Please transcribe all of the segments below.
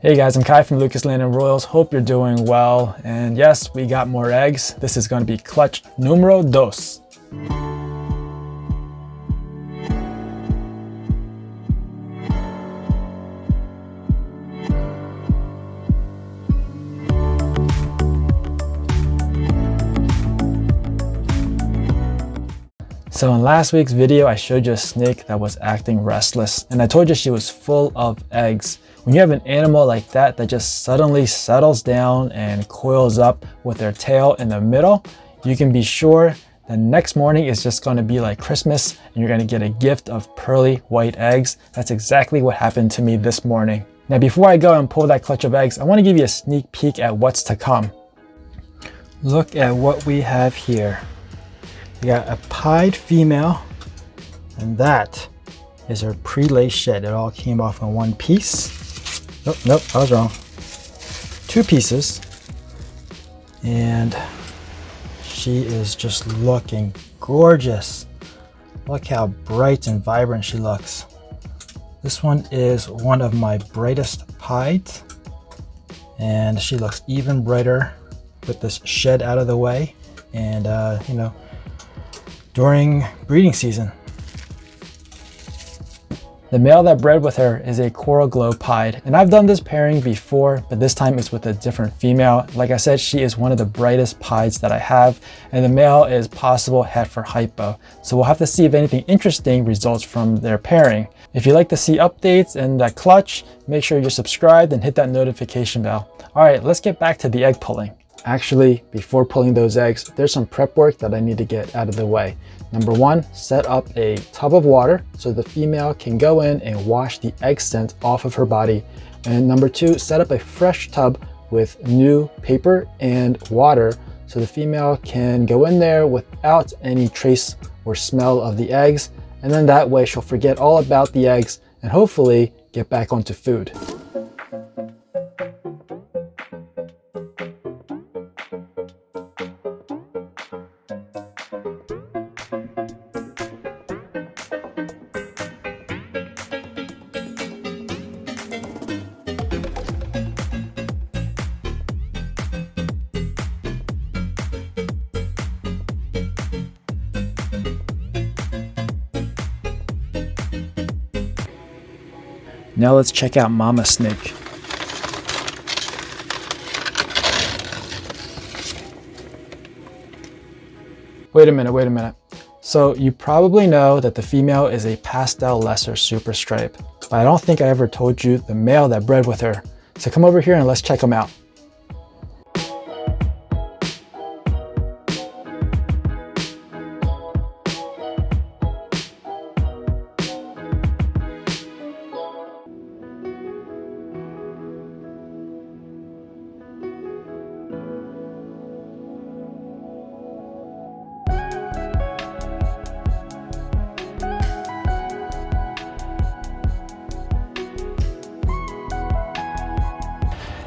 Hey guys, I'm Kai from Lucas Land and Royals. Hope you're doing well. And yes, we got more eggs. This is going to be clutch numero dos. So in last week's video, I showed you a snake that was acting restless, and I told you she was full of eggs. When you have an animal like that just suddenly settles down and coils up with their tail in the middle, you can be sure the next morning is just going to be like Christmas and you're going to get a gift of pearly white eggs. That's exactly what happened to me this morning. Now before I go and pull that clutch of eggs, I want to give you a sneak peek at what's to come. Look at what we have here. We got a pied female, and that is her pre-laced shed. It all came off in one piece. Nope, I was wrong. Two pieces. And she is just looking gorgeous. Look how bright and vibrant she looks. This one is one of my brightest pieds, and she looks even brighter with this shed out of the way. And during breeding season. The male that bred with her is a coral glow pied, and I've done this pairing before, but this time it's with a different female. Like I said, she is one of the brightest pieds that I have, and the male is possible Heifer hypo. So we'll have to see if anything interesting results from their pairing. If you'd like to see updates and that clutch, make sure you're subscribed and hit that notification bell. All right, let's get back to the egg pulling. Actually, before pulling those eggs, there's some prep work that I need to get out of the way. Number one, set up a tub of water so the female can go in and wash the egg scent off of her body. And number two, set up a fresh tub with new paper and water so the female can go in there without any trace or smell of the eggs. And then that way she'll forget all about the eggs and hopefully get back onto food. Now let's check out Mama Snake. Wait a minute. So you probably know that the female is a Pastel lesser super stripe, but I don't think I ever told you the male that bred with her. So come over here and let's check them out.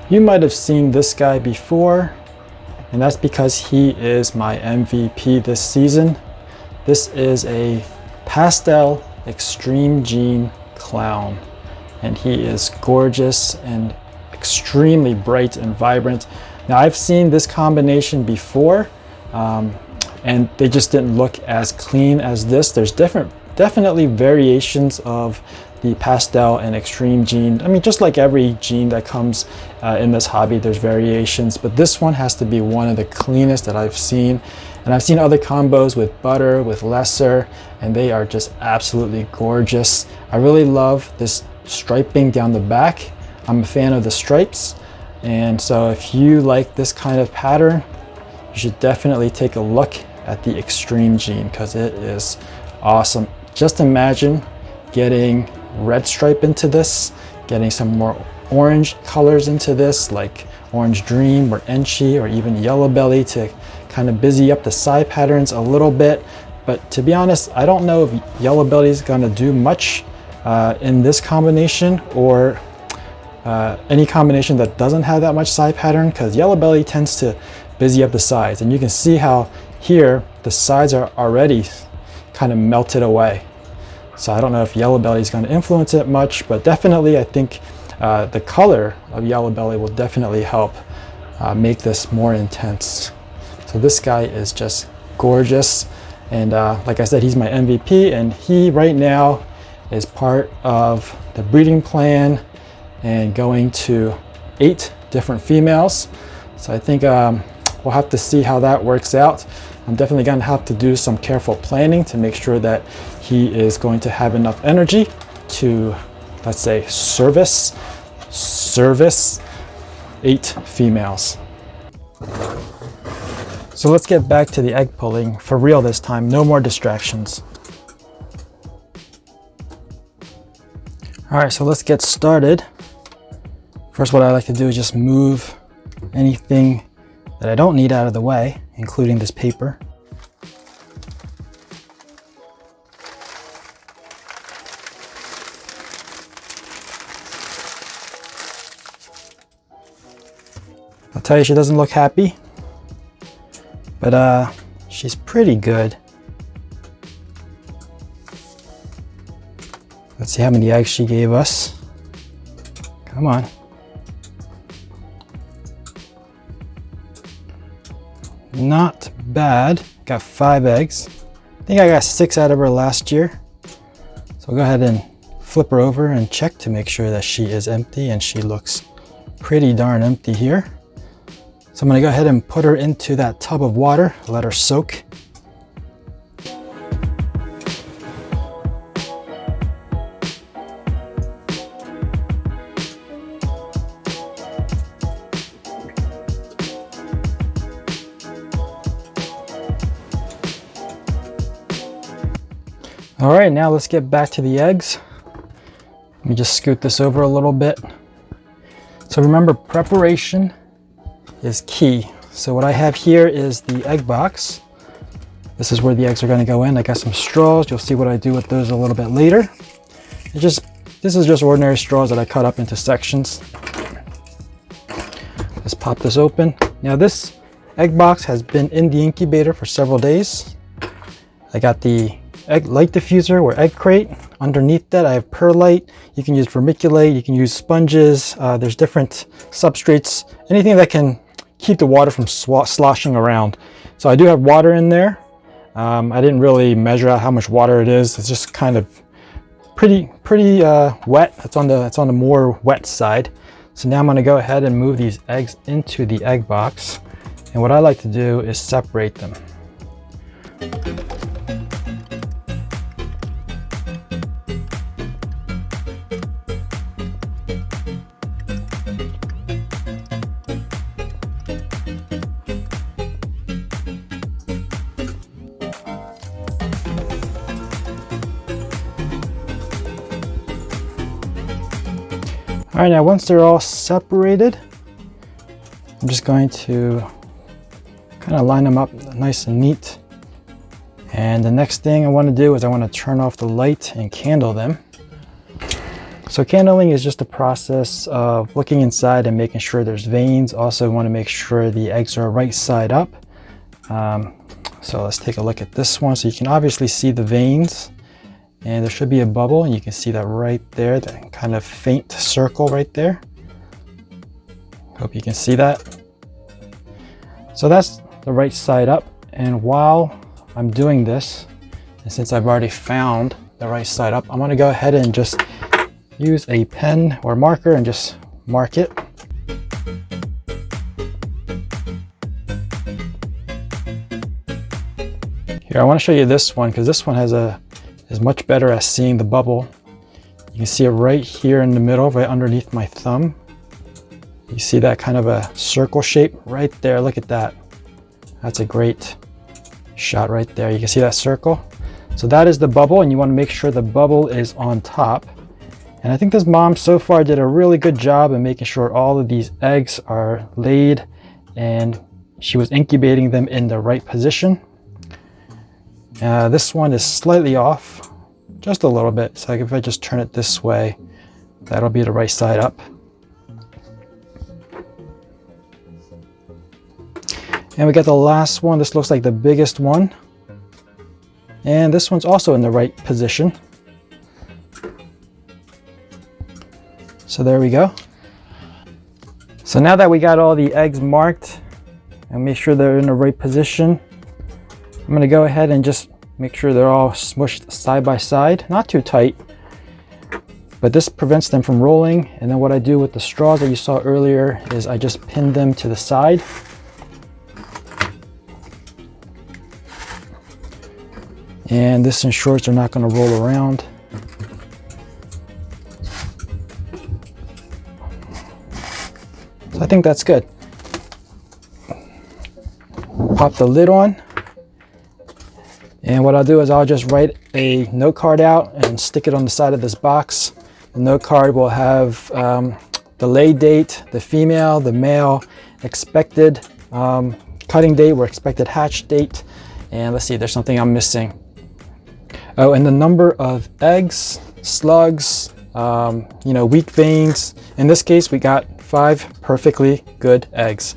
You might have seen this guy before, and that's because he is my MVP this season. This is a Pastel Extreme Gene Clown, and he is gorgeous and extremely bright and vibrant. Now I've seen this combination before, and they just didn't look as clean as this. There's definitely variations of the Pastel and Extreme gene. I mean, just like every gene that comes in this hobby, there's variations, but this one has to be one of the cleanest that I've seen. And I've seen other combos with butter, with lesser, and they are just absolutely gorgeous. I really love this striping down the back. I'm a fan of the stripes. And so if you like this kind of pattern, you should definitely take a look at the Extreme gene because it is awesome. Just imagine getting red stripe into this, getting some more orange colors into this, like Orange Dream or Enchi or even Yellow Belly to kind of busy up the side patterns a little bit. But to be honest, I don't know if Yellow Belly is going to do much in this combination or any combination that doesn't have that much side pattern, because Yellow Belly tends to busy up the sides, and you can see how here the sides are already kind of melted away. So I don't know if Yellow Belly is going to influence it much, but definitely I think the color of yellow belly will definitely help make this more intense. So this guy is just gorgeous. And like I said, he's my MVP, and he right now is part of the breeding plan and going to 8 different females. So I think we'll have to see how that works out. I'm definitely going to have to do some careful planning to make sure that he is going to have enough energy to, let's say, service 8 females. So let's get back to the egg pulling for real this time. No more distractions. All right, so let's get started. First, what I like to do is just move anything that I don't need out of the way, including this paper. I'll tell you, she doesn't look happy, but she's pretty good. Let's see how many eggs she gave us. Come on. Not bad. Got 5 eggs. I think I got 6 out of her last year. So I'll go ahead and flip her over and check to make sure that she is empty, and she looks pretty darn empty here. So I'm going to go ahead and put her into that tub of water, let her soak. All right, now let's get back to the eggs. Let me just scoot this over a little bit. So remember, preparation is key. So what I have here is the egg box. This is where the eggs are going to go in. I got some straws. You'll see what I do with those a little bit later. This is just ordinary straws that I cut up into sections. Let's pop this open. Now this egg box has been in the incubator for several days. I got the egg light diffuser or egg crate. Underneath that I have perlite. You can use vermiculite, you can use sponges. There's different substrates, anything that can keep the water from sloshing around. So I do have water in there. I didn't really measure out how much water it is. It's just kind of pretty wet. It's on the more wet side. So now I'm going to go ahead and move these eggs into the egg box. And what I like to do is separate them. All right, now once they're all separated, I'm just going to kind of line them up nice and neat. And the next thing I want to do is I want to turn off the light and candle them. So candling is just a process of looking inside and making sure there's veins. Also want to make sure the eggs are right side up. So let's take a look at this one. So you can obviously see the veins. And there should be a bubble, and you can see that right there, that kind of faint circle right there. Hope you can see that. So that's the right side up. And while I'm doing this, and since I've already found the right side up, I'm going to go ahead and just use a pen or marker and just mark it. Here, I want to show you this one because this one is much better at seeing the bubble. You can see it right here in the middle, right underneath my thumb. You see that kind of a circle shape right there. Look at that. That's a great shot right there. You can see that circle. So that is the bubble, and you want to make sure the bubble is on top. And I think this mom so far did a really good job in making sure all of these eggs are laid and she was incubating them in the right position. This one is slightly off, just a little bit. So if I just turn it this way, that'll be the right side up. And we got the last one. This looks like the biggest one. And this one's also in the right position. So there we go. So now that we got all the eggs marked and make sure they're in the right position, I'm going to go ahead and just make sure they're all smushed side by side, not too tight, but this prevents them from rolling. And then what I do with the straws that you saw earlier is I just pin them to the side. And this ensures they're not going to roll around. So I think that's good. Pop the lid on. And what I'll do is I'll just write a note card out and stick it on the side of this box. The note card will have the lay date, the female, the male, expected cutting date or expected hatch date. And let's see, there's something I'm missing. Oh, and the number of eggs, slugs, weak veins. In this case, we got 5 perfectly good eggs.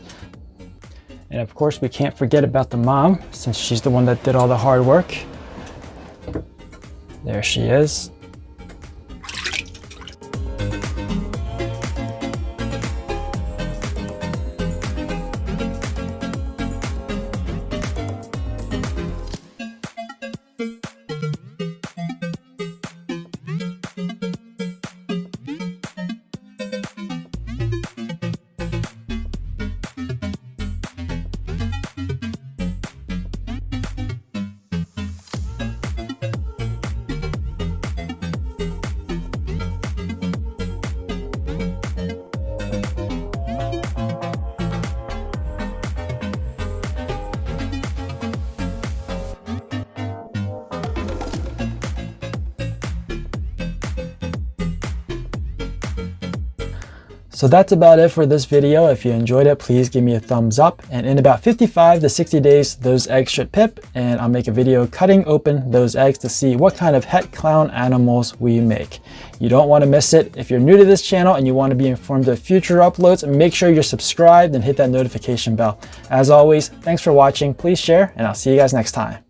And of course, we can't forget about the mom, since she's the one that did all the hard work. There she is. So that's about it for this video. If you enjoyed it, please give me a thumbs up. And in about 55 to 60 days, those eggs should pip, and I'll make a video cutting open those eggs to see what kind of het clown animals we make. You don't want to miss it. If you're new to this channel and you want to be informed of future uploads, make sure you're subscribed and hit that notification bell. As always, thanks for watching. Please share, and I'll see you guys next time.